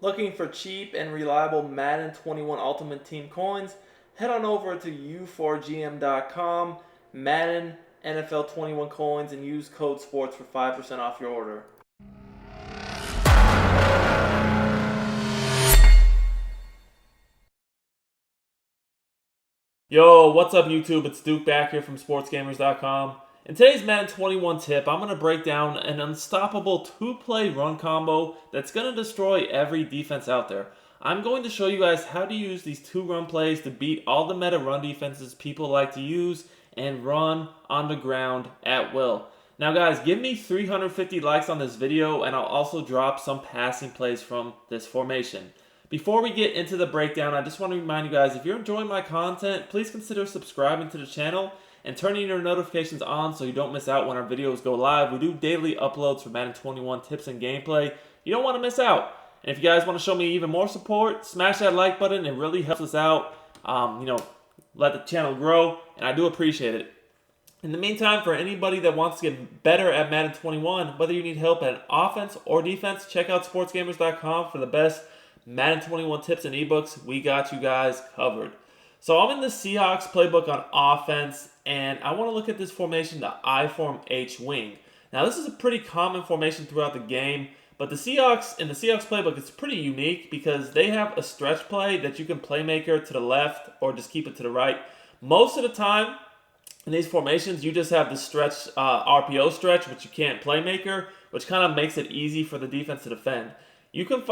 Looking for cheap and reliable Madden 21 Ultimate Team coins? Head on over to u4gm.com, Madden NFL 21 coins, and use code SPORTS for 5% off your order. Yo, what's up YouTube? It's Duke back here from sportsgamers.com. In today's Madden 21 tip, I'm going to break down an unstoppable two-play run combo that's going to destroy every defense out there. I'm going to show you guys how to use these two run plays to beat all the meta run defenses people like to use and run on the ground at will. Now guys, give me 350 likes on this video and I'll also drop some passing plays from this formation. Before we get into the breakdown, I just want to remind you guys, if you're enjoying my content, please consider subscribing to the channel and turning your notifications on so you don't miss out when our videos go live. We do daily uploads for Madden 21 tips and gameplay. You don't want to miss out. And if you guys want to show me even more support, smash that like button. It really helps us out. Let the channel grow, and I do appreciate it. In the meantime, for anybody that wants to get better at Madden 21, whether you need help at offense or defense, check out sportsgamers.com for the best Madden 21 tips and ebooks. We got you guys covered. So I'm in the Seahawks playbook on offense, and I want to look at this formation, the I form H wing. Now this is a pretty common formation throughout the game, but the Seahawks, in the Seahawks playbook, it's pretty unique because they have a stretch play that you can playmaker to the left or just keep it to the right. Most of the time in these formations, you just have the stretch, RPO stretch, which you can't playmaker, which kind of makes it easy for the defense to defend. You can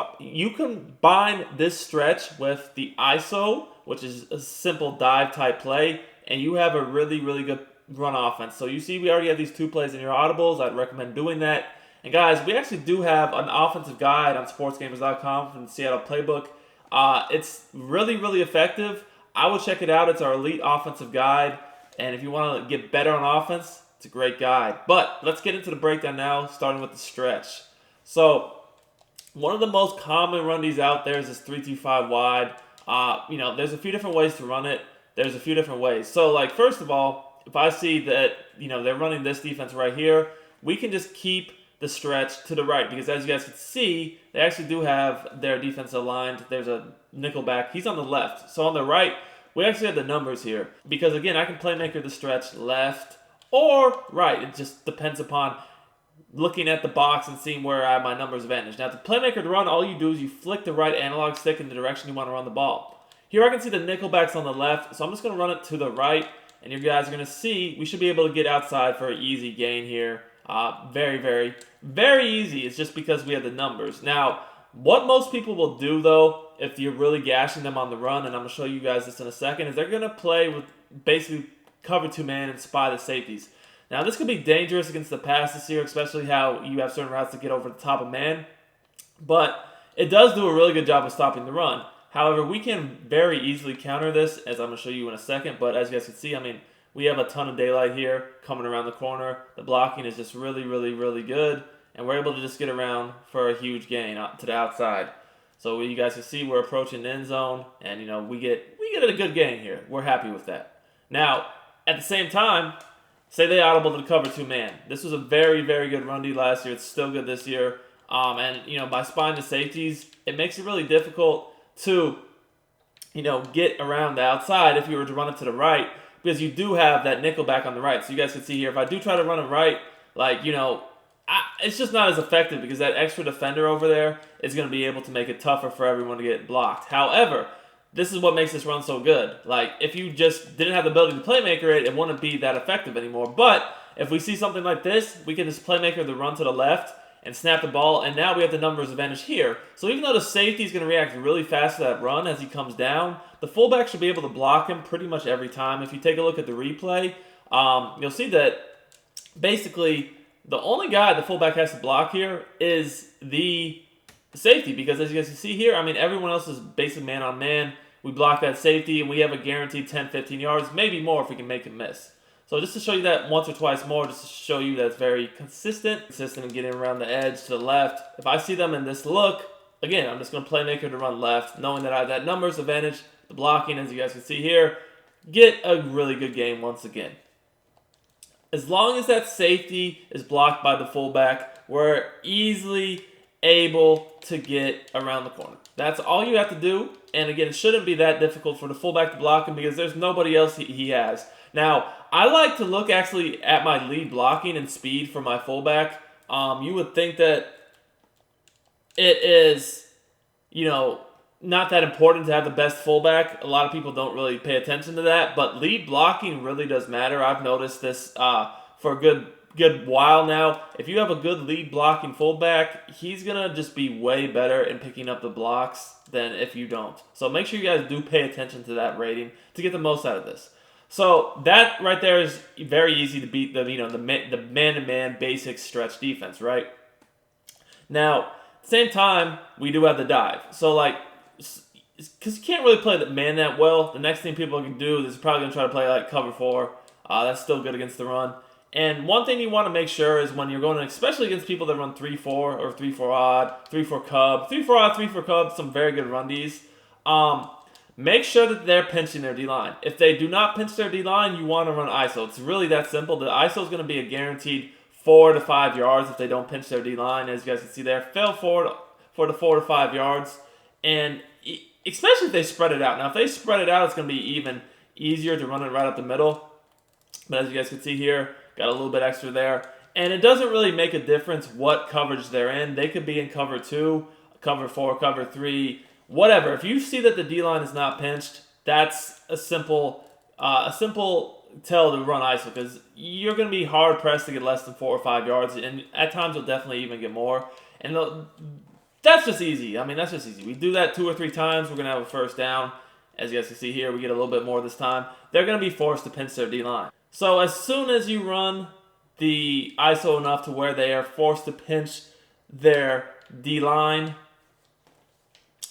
combine this stretch with the ISO, which is a simple dive type play, and you have a really, really good run offense. So you see we already have these two plays in your audibles. I'd recommend doing that. And guys, we actually do have an offensive guide on sportsgamers.com from the Seattle playbook. It's really, really effective. I would check it out. It's our elite offensive guide. And if you want to get better on offense, it's a great guide. But let's get into the breakdown now, starting with the stretch. So one of the most common rundies out there is this 3-2-5 wide. There's a few different ways to run it. There's a few different ways. So, like, first of all, if I see that, they're running this defense right here, we can just keep the stretch to the right because as you guys can see, they actually do have their defense aligned. There's a nickelback. He's on the left. So on the right, we actually have the numbers here because, again, I can playmaker the stretch left or right. It just depends upon looking at the box and seeing where I have my numbers advantage. Now, to playmaker to run, all you do is you flick the right analog stick in the direction you want to run the ball. Here I can see the nickelbacks on the left, so I'm just going to run it to the right, and you guys are going to see we should be able to get outside for an easy gain here. Very, very, very easy. It's just because we have the numbers. Now, what most people will do, though, if you're really gashing them on the run, and I'm going to show you guys this in a second, is they're going to play with basically cover two-man and spy the safeties. Now, this could be dangerous against the pass this year, especially how you have certain routes to get over the top of man. But it does do a really good job of stopping the run. However, we can very easily counter this, as I'm going to show you in a second. But as you guys can see, we have a ton of daylight here coming around the corner. The blocking is just really, really, really good. And we're able to just get around for a huge gain to the outside. So you guys can see we're approaching the end zone. And, we get a good gain here. We're happy with that. Now, at the same time, say they audible to the cover two man. This was a very, very good run D last year. It's still good this year. By spying the safeties, it makes it really difficult to, get around the outside if you were to run it to the right because you do have that nickel back on the right. So you guys can see here, if I do try to run it right, it's just not as effective because that extra defender over there is going to be able to make it tougher for everyone to get blocked. However, this is what makes this run so good. Like, if you just didn't have the ability to playmaker it, it wouldn't be that effective anymore. But if we see something like this, we can just playmaker the run to the left and snap the ball, and now we have the numbers advantage here. So even though the safety is going to react really fast to that run as he comes down, the fullback should be able to block him pretty much every time. If you take a look at the replay, you'll see that basically the only guy the fullback has to block here is the safety, because as you guys can see here, everyone else is basically man on man. We block that safety, and we have a guaranteed 10, 15 yards, maybe more if we can make him miss. So just to show you that once or twice more, just to show you that it's very consistent in getting around the edge to the left. If I see them in this look, again, I'm just going to playmaker to run left, knowing that I have that numbers advantage, the blocking, as you guys can see here, get a really good game once again. As long as that safety is blocked by the fullback, we're easily able to get around the corner. That's all you have to do. And again, it shouldn't be that difficult for the fullback to block him because there's nobody else he has. Now, I like to look actually at my lead blocking and speed for my fullback. You would think that it is, not that important to have the best fullback. A lot of people don't really pay attention to that, but lead blocking really does matter. I've noticed this for a good while now. If you have a good lead blocking fullback, he's gonna just be way better in picking up the blocks than if you don't. So make sure you guys do pay attention to that rating to get the most out of this. So that right there is very easy to beat the man-to-man basic stretch defense, right? Now, at the same time, we do have the dive. So because you can't really play the man that well, the next thing people can do is probably going to try to play like cover 4. That's still good against the run. And one thing you want to make sure is when you're going, especially against people that run 3-4 or 3-4 odd, 3-4 cub, 3-4 odd, 3-4 cub, some very good run Ds. Make sure that they're pinching their D-line. If they do not pinch their D-line, you want to run ISO. It's really that simple. The ISO is going to be a guaranteed 4 to 5 yards if they don't pinch their D-line. As you guys can see there, fail forward for the 4 to 5 yards. And especially if they spread it out. Now, if they spread it out, it's going to be even easier to run it right up the middle. But as you guys can see here, got a little bit extra there. And it doesn't really make a difference what coverage they're in. They could be in cover 2, cover 4, cover 3, whatever. If you see that the D-line is not pinched, that's a simple tell to run ISO because you're going to be hard pressed to get less than 4 or 5 yards, and at times you'll definitely even get more. And that's just easy. I mean, that's just easy. We do that 2 or 3 times, we're going to have a first down. As you guys can see here, we get a little bit more this time. They're going to be forced to pinch their D-line. So as soon as you run the ISO enough to where they are forced to pinch their D-line,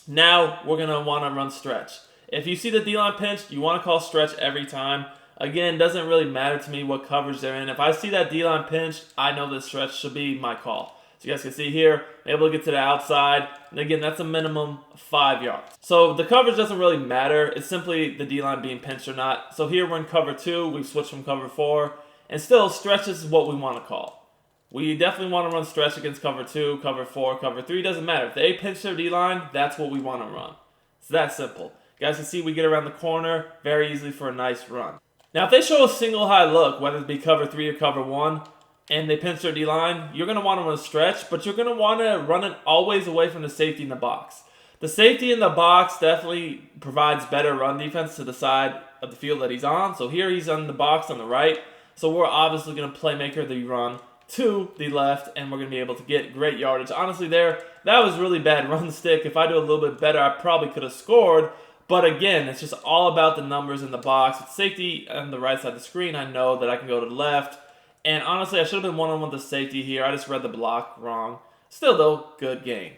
now we're going to want to run stretch. If you see the D-line pinched, you want to call stretch every time. Again, it doesn't really matter to me what coverage they're in. If I see that D-line pinched, I know the stretch should be my call. So you guys can see here, I'm able to get to the outside. And again, that's a minimum 5 yards. So the coverage doesn't really matter. It's simply the D-line being pinched or not. So here we're in cover 2. We've switched from cover 4. And still, stretch is what we want to call. We definitely want to run stretch against cover 2, cover 4, cover 3. Doesn't matter. If they pinch their D-line, that's what we want to run. It's that simple. You guys can see we get around the corner very easily for a nice run. Now, if they show a single high look, whether it be cover 3 or cover 1, and they pinch their D-line, you're going to want to run a stretch, but you're going to want to run it always away from the safety in the box. The safety in the box definitely provides better run defense to the side of the field that he's on. So here he's on the box on the right. So we're obviously going to playmaker the run to the left, and we're going to be able to get great yardage. Honestly, that was really bad run stick. If I do a little bit better, I probably could have scored. But again, it's just all about the numbers in the box. With safety on the right side of the screen, I know that I can go to the left. And honestly, I should have been one-on-one with the safety here. I just read the block wrong. Still, though, good game.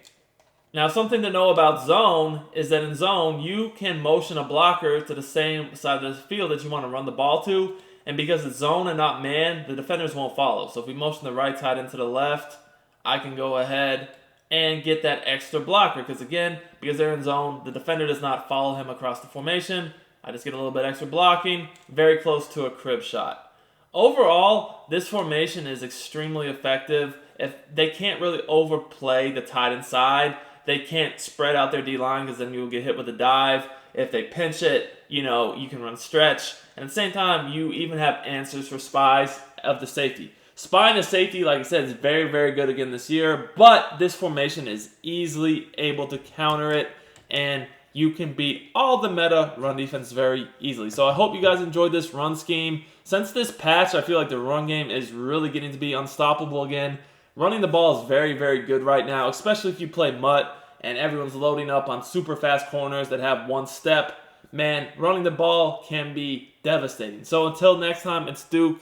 Now, something to know about zone is that in zone, you can motion a blocker to the same side of the field that you want to run the ball to. And because it's zone and not man, the defenders won't follow. So if we motion the right side into the left, I can go ahead and get that extra blocker. Because again, because they're in zone, the defender does not follow him across the formation. I just get a little bit extra blocking. Very close to a crib shot. Overall, this formation is extremely effective. If they can't really overplay the tight end side, they can't spread out their D-line because then you'll get hit with a dive. If they pinch it, you can run stretch. And at the same time, you even have answers for spies of the safety. Spy and the safety, like I said, is very, very good again this year. But this formation is easily able to counter it. And you can beat all the meta run defense very easily. So I hope you guys enjoyed this run scheme. Since this patch, I feel like the run game is really getting to be unstoppable again. Running the ball is very, very good right now, especially if you play Mutt and everyone's loading up on super fast corners that have one step. Man, running the ball can be devastating. So until next time, it's Duke.